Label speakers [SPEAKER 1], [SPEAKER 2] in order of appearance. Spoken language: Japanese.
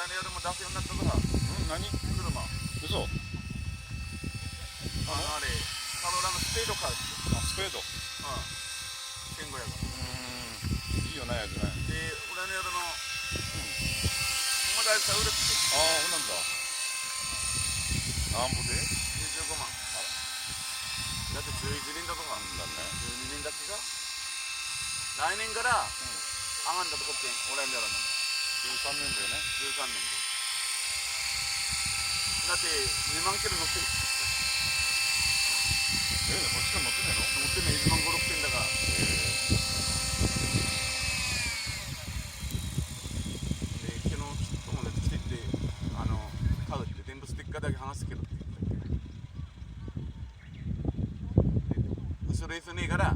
[SPEAKER 1] の夜も出すようになったぞ。
[SPEAKER 2] 何？
[SPEAKER 1] 車。
[SPEAKER 2] 嘘？
[SPEAKER 1] あれ、カローラのスペードカーですよ。
[SPEAKER 2] あ、スペード。
[SPEAKER 1] うん。1500。
[SPEAKER 2] いいよね、やつね。
[SPEAKER 1] で、俺の夜の、友達さ、売るって。
[SPEAKER 2] ああ、そうなんだ。なんぼで
[SPEAKER 1] ？25万。だって11年だとか。
[SPEAKER 2] だね。
[SPEAKER 1] 12年だっけか。来年から、上がんだと保険、俺の夜の。
[SPEAKER 2] 13年だよね。
[SPEAKER 1] 13年で。だって2万キロ乗ってる。
[SPEAKER 2] こっちから乗ってないの？
[SPEAKER 1] 乗ってね、1万5、6千だから。で、昨日友達来てって、買うって、全部ステッカーだけ剥がすけどって言ったけど。後ろ S ねえから、